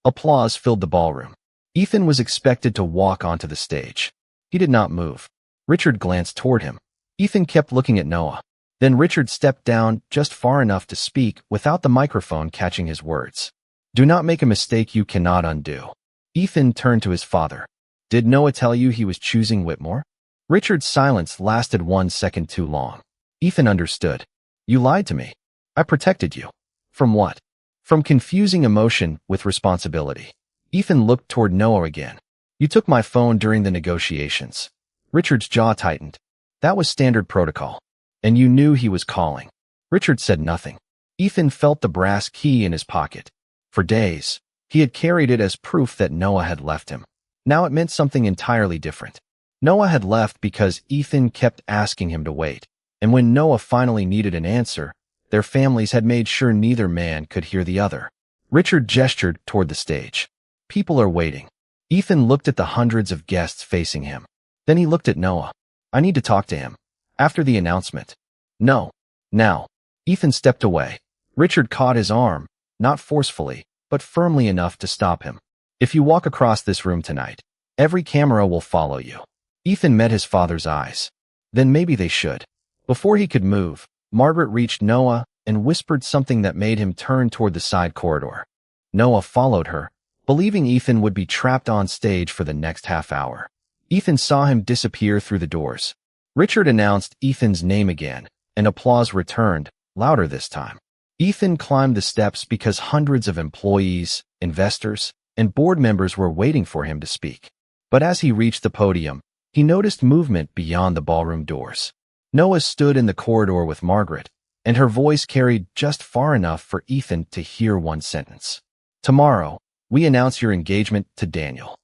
Applause filled the ballroom. Ethan was expected to walk onto the stage. He did not move. Richard glanced toward him. Ethan kept looking at Noah. Then Richard stepped down just far enough to speak without the microphone catching his words. Do not make a mistake you cannot undo. Ethan turned to his father. Did Noah tell you he was choosing Whitmore? Richard's silence lasted 1 second too long. Ethan understood. You lied to me. I protected you. From what? From confusing emotion with responsibility. Ethan looked toward Noah again. You took my phone during the negotiations. Richard's jaw tightened. That was standard protocol. And you knew he was calling. Richard said nothing. Ethan felt the brass key in his pocket. For days, he had carried it as proof that Noah had left him. Now it meant something entirely different. Noah had left because Ethan kept asking him to wait. And when Noah finally needed an answer, their families had made sure neither man could hear the other. Richard gestured toward the stage. People are waiting. Ethan looked at the hundreds of guests facing him. Then he looked at Noah. I need to talk to him. After the announcement. No. Now. Ethan stepped away. Richard caught his arm, not forcefully, but firmly enough to stop him. If you walk across this room tonight, every camera will follow you. Ethan met his father's eyes. Then maybe they should. Before he could move, Margaret reached Noah and whispered something that made him turn toward the side corridor. Noah followed her, believing Ethan would be trapped on stage for the next half hour. Ethan saw him disappear through the doors. Richard announced Ethan's name again, and applause returned, louder this time. Ethan climbed the steps because hundreds of employees, investors, and board members were waiting for him to speak. But as he reached the podium, he noticed movement beyond the ballroom doors. Noah stood in the corridor with Margaret, and her voice carried just far enough for Ethan to hear one sentence. Tomorrow, we announce your engagement to Daniel.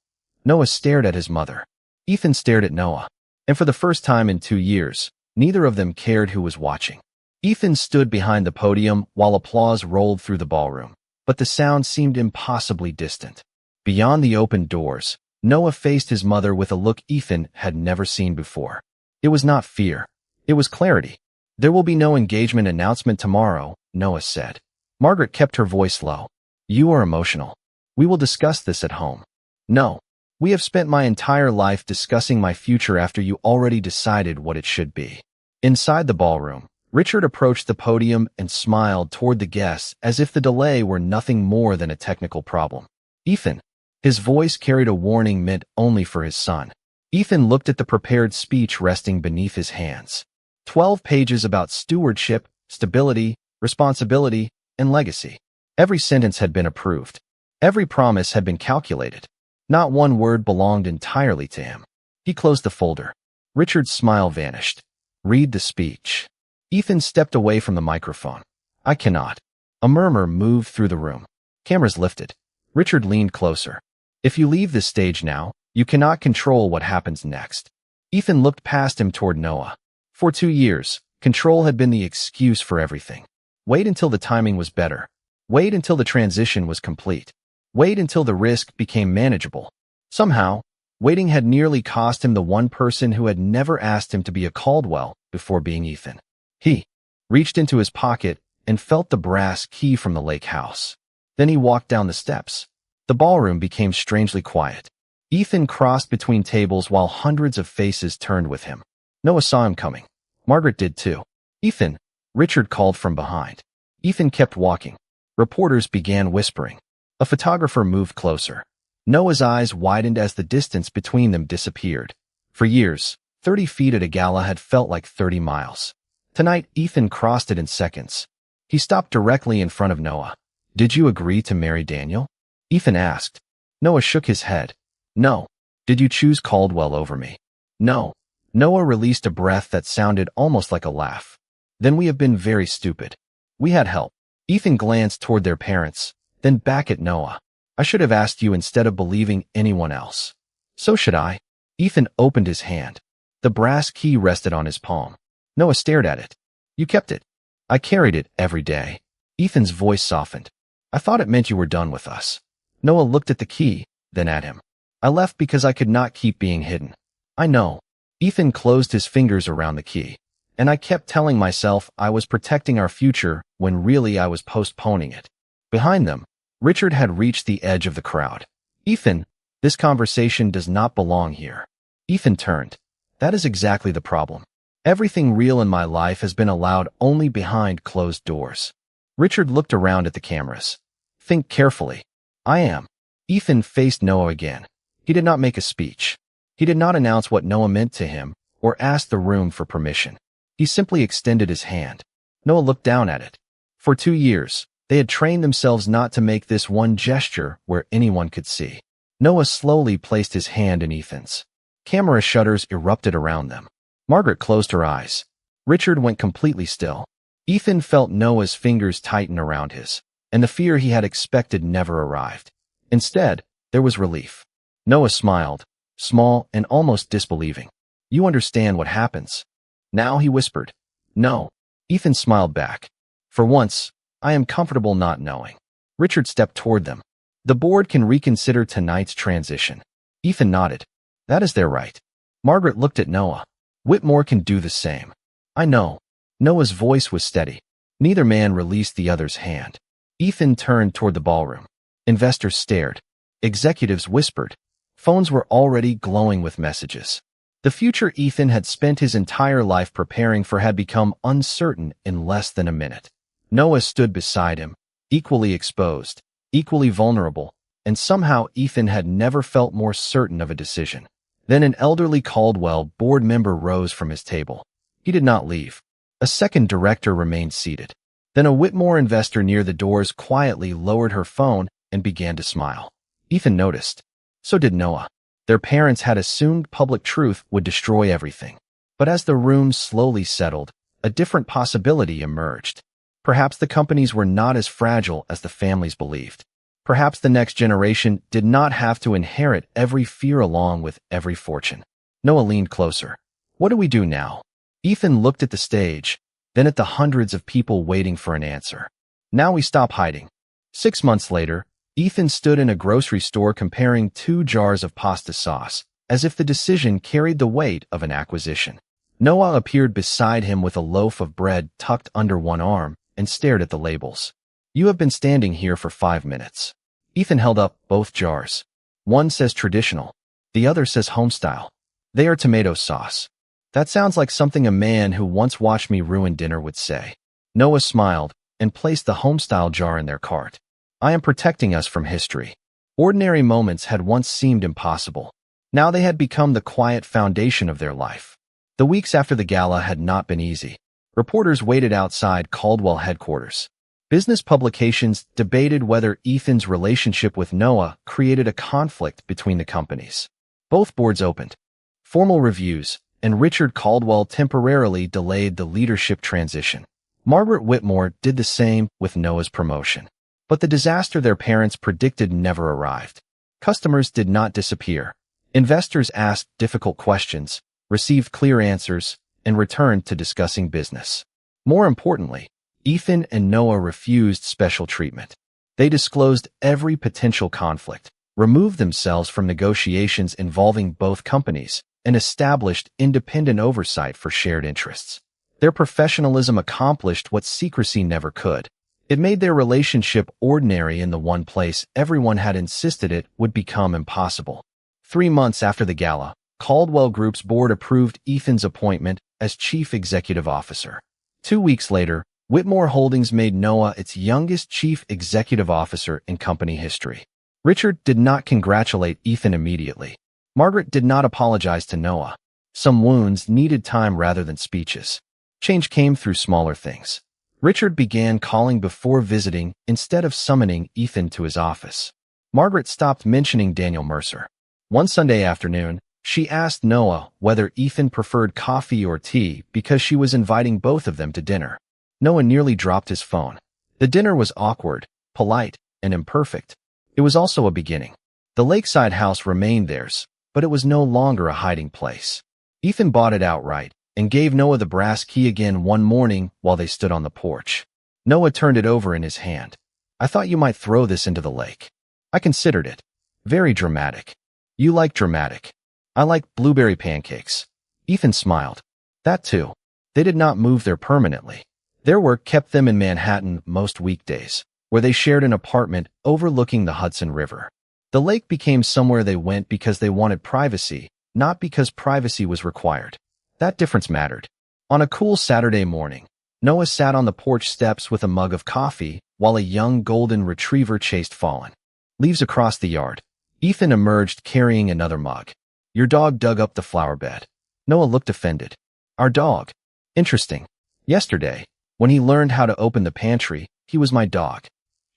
Noah stared at his mother. Ethan stared at Noah. And for the first time in 2 years, neither of them cared who was watching. Ethan stood behind the podium while applause rolled through the ballroom, but the sound seemed impossibly distant. Beyond the open doors, Noah faced his mother with a look Ethan had never seen before. It was not fear. It was clarity. There will be no engagement announcement tomorrow, Noah said. Margaret kept her voice low. You are emotional. We will discuss this at home. No. We have spent my entire life discussing my future after you already decided what it should be. Inside the ballroom, Richard approached the podium and smiled toward the guests as if the delay were nothing more than a technical problem. Ethan. His voice carried a warning meant only for his son. Ethan looked at the prepared speech resting beneath his hands. 12 pages about stewardship, stability, responsibility, and legacy. Every sentence had been approved. Every promise had been calculated. Not one word belonged entirely to him. He closed the folder. Richard's smile vanished. Read the speech. Ethan stepped away from the microphone. I cannot. A murmur moved through the room. Cameras lifted. Richard leaned closer. If you leave this stage now, you cannot control what happens next. Ethan looked past him toward Noah. For 2 years, control had been the excuse for everything. Wait until the timing was better. Wait until the transition was complete. Wait until the risk became manageable. Somehow, waiting had nearly cost him the one person who had never asked him to be a Caldwell before being Ethan. He reached into his pocket and felt the brass key from the lake house. Then he walked down the steps. The ballroom became strangely quiet. Ethan crossed between tables while hundreds of faces turned with him. Noah saw him coming. Margaret did too. Ethan, Richard called from behind. Ethan kept walking. Reporters began whispering. A photographer moved closer. Noah's eyes widened as the distance between them disappeared. For years, 30 feet at a gala had felt like 30 miles. Tonight, Ethan crossed it in seconds. He stopped directly in front of Noah. Did you agree to marry Daniel? Ethan asked. Noah shook his head. No. Did you choose Caldwell over me? No. Noah released a breath that sounded almost like a laugh. Then we have been very stupid. We had help. Ethan glanced toward their parents, then back at Noah. I should have asked you instead of believing anyone else. So should I. Ethan opened his hand. The brass key rested on his palm. Noah stared at it. You kept it. I carried it every day. Ethan's voice softened. I thought it meant you were done with us. Noah looked at the key, then at him. I left because I could not keep being hidden. I know. Ethan closed his fingers around the key. And I kept telling myself I was protecting our future when really I was postponing it. Behind them, Richard had reached the edge of the crowd. Ethan, this conversation does not belong here. Ethan turned. That is exactly the problem. Everything real in my life has been allowed only behind closed doors. Richard looked around at the cameras. Think carefully. I am. Ethan faced Noah again. He did not make a speech. He did not announce what Noah meant to him or ask the room for permission. He simply extended his hand. Noah looked down at it. For 2 years, they had trained themselves not to make this one gesture where anyone could see. Noah slowly placed his hand in Ethan's. Camera shutters erupted around them. Margaret closed her eyes. Richard went completely still. Ethan felt Noah's fingers tighten around his, and the fear he had expected never arrived. Instead, there was relief. Noah smiled, small and almost disbelieving. You understand what happens. Now, he whispered. No. Ethan smiled back. For once, I am comfortable not knowing. Richard stepped toward them. The board can reconsider tonight's transition. Ethan nodded. That is their right. Margaret looked at Noah. Whitmore can do the same. I know. Noah's voice was steady. Neither man released the other's hand. Ethan turned toward the ballroom. Investors stared. Executives whispered. Phones were already glowing with messages. The future Ethan had spent his entire life preparing for had become uncertain in less than a minute. Noah stood beside him, equally exposed, equally vulnerable, and somehow Ethan had never felt more certain of a decision. Then an elderly Caldwell board member rose from his table. He did not leave. A second director remained seated. Then a Whitmore investor near the doors quietly lowered her phone and began to smile. Ethan noticed. So did Noah. Their parents had assumed public truth would destroy everything. But as the room slowly settled, a different possibility emerged. Perhaps the companies were not as fragile as the families believed. Perhaps the next generation did not have to inherit every fear along with every fortune. Noah leaned closer. What do we do now? Ethan looked at the stage, then at the hundreds of people waiting for an answer. Now we stop hiding. 6 months later, Ethan stood in a grocery store comparing 2 jars of pasta sauce, as if the decision carried the weight of an acquisition. Noah appeared beside him with a loaf of bread tucked under one arm and stared at the labels. You have been standing here for 5 minutes. Ethan held up both jars. One says traditional. The other says homestyle. They are tomato sauce. That sounds like something a man who once watched me ruin dinner would say. Noah smiled and placed the homestyle jar in their cart. I am protecting us from history. Ordinary moments had once seemed impossible. Now they had become the quiet foundation of their life. The weeks after the gala had not been easy. Reporters waited outside Caldwell headquarters. Business publications debated whether Ethan's relationship with Noah created a conflict between the companies. Both boards opened formal reviews, and Richard Caldwell temporarily delayed the leadership transition. Margaret Whitmore did the same with Noah's promotion. But the disaster their parents predicted never arrived. Customers did not disappear. Investors asked difficult questions, received clear answers, and returned to discussing business. More importantly, Ethan and Noah refused special treatment. They disclosed every potential conflict, removed themselves from negotiations involving both companies, and established independent oversight for shared interests. Their professionalism accomplished what secrecy never could. It made their relationship ordinary in the one place everyone had insisted it would become impossible. 3 months after the gala, Caldwell Group's board approved Ethan's appointment as chief executive officer. 2 weeks later, Whitmore Holdings made Noah its youngest chief executive officer in company history. Richard did not congratulate Ethan immediately. Margaret did not apologize to Noah. Some wounds needed time rather than speeches. Change came through smaller things. Richard began calling before visiting instead of summoning Ethan to his office. Margaret stopped mentioning Daniel Mercer. One Sunday afternoon, she asked Noah whether Ethan preferred coffee or tea because she was inviting both of them to dinner. Noah nearly dropped his phone. The dinner was awkward, polite, and imperfect. It was also a beginning. The lakeside house remained theirs, but it was no longer a hiding place. Ethan bought it outright and gave Noah the brass key again one morning while they stood on the porch. Noah turned it over in his hand. "I thought you might throw this into the lake." "I considered it. Very dramatic." "You like dramatic. I like blueberry pancakes." Ethan smiled. "That too." They did not move there permanently. Their work kept them in Manhattan most weekdays, where they shared an apartment overlooking the Hudson River. The lake became somewhere they went because they wanted privacy, not because privacy was required. That difference mattered. On a cool Saturday morning, Noah sat on the porch steps with a mug of coffee while a young golden retriever chased Fallen. Leaves across the yard. Ethan emerged carrying another mug. "Your dog dug up the flower bed." Noah looked offended. "Our dog? Interesting. Yesterday, when he learned how to open the pantry, he was my dog."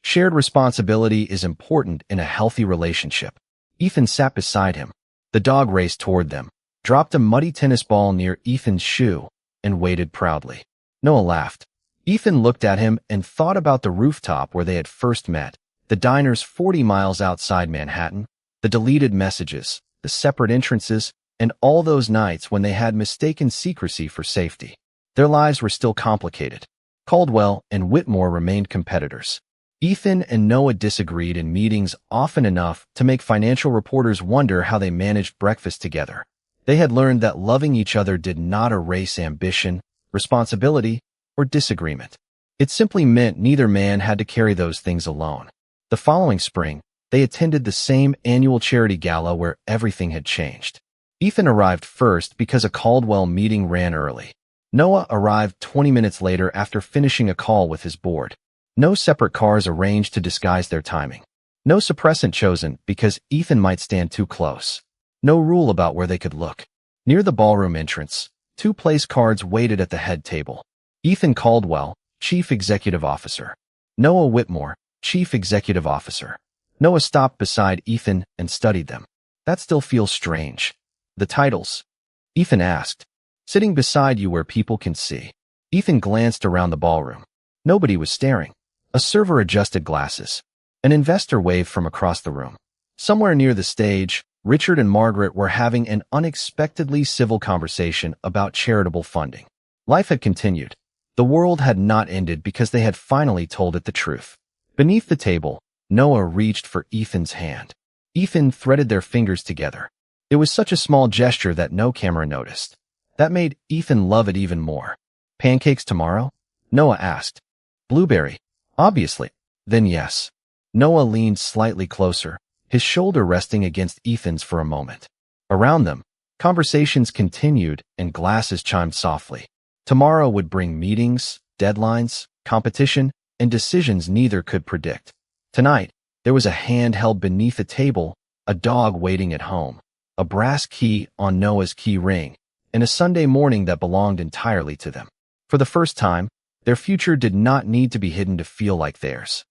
Shared responsibility is important in a healthy relationship. Ethan sat beside him. The dog raced toward them, dropped a muddy tennis ball near Ethan's shoe, and waited proudly. Noah laughed. Ethan looked at him and thought about the rooftop where they had first met, the diners 40 miles outside Manhattan, the deleted messages, the separate entrances, and all those nights when they had mistaken secrecy for safety. Their lives were still complicated. Caldwell and Whitmore remained competitors. Ethan and Noah disagreed in meetings often enough to make financial reporters wonder how they managed breakfast together. They had learned that loving each other did not erase ambition, responsibility, or disagreement. It simply meant neither man had to carry those things alone. The following spring, they attended the same annual charity gala where everything had changed. Ethan arrived first because a Caldwell meeting ran early. Noah arrived 20 minutes later after finishing a call with his board. No separate cars arranged to disguise their timing. No suppressant chosen because Ethan might stand too close. No rule about where they could look. Near the ballroom entrance, 2 place cards waited at the head table. Ethan Caldwell, Chief Executive Officer. Noah Whitmore, Chief Executive Officer. Noah stopped beside Ethan and studied them. "That still feels strange." "The titles?" Ethan asked. "Sitting beside you where people can see." Ethan glanced around the ballroom. Nobody was staring. A server adjusted glasses. An investor waved from across the room. Somewhere near the stage, Richard and Margaret were having an unexpectedly civil conversation about charitable funding. Life had continued. The world had not ended because they had finally told it the truth. Beneath the table, Noah reached for Ethan's hand. Ethan threaded their fingers together. It was such a small gesture that no camera noticed. That made Ethan love it even more. "Pancakes tomorrow?" Noah asked. "Blueberry. Obviously." "Then yes." Noah leaned slightly closer, his shoulder resting against Ethan's for a moment. Around them, conversations continued and glasses chimed softly. Tomorrow would bring meetings, deadlines, competition, and decisions neither could predict. Tonight, there was a hand held beneath the table, a dog waiting at home, a brass key on Noah's key ring, and a Sunday morning that belonged entirely to them. For the first time, Their future did not need to be hidden to feel like theirs.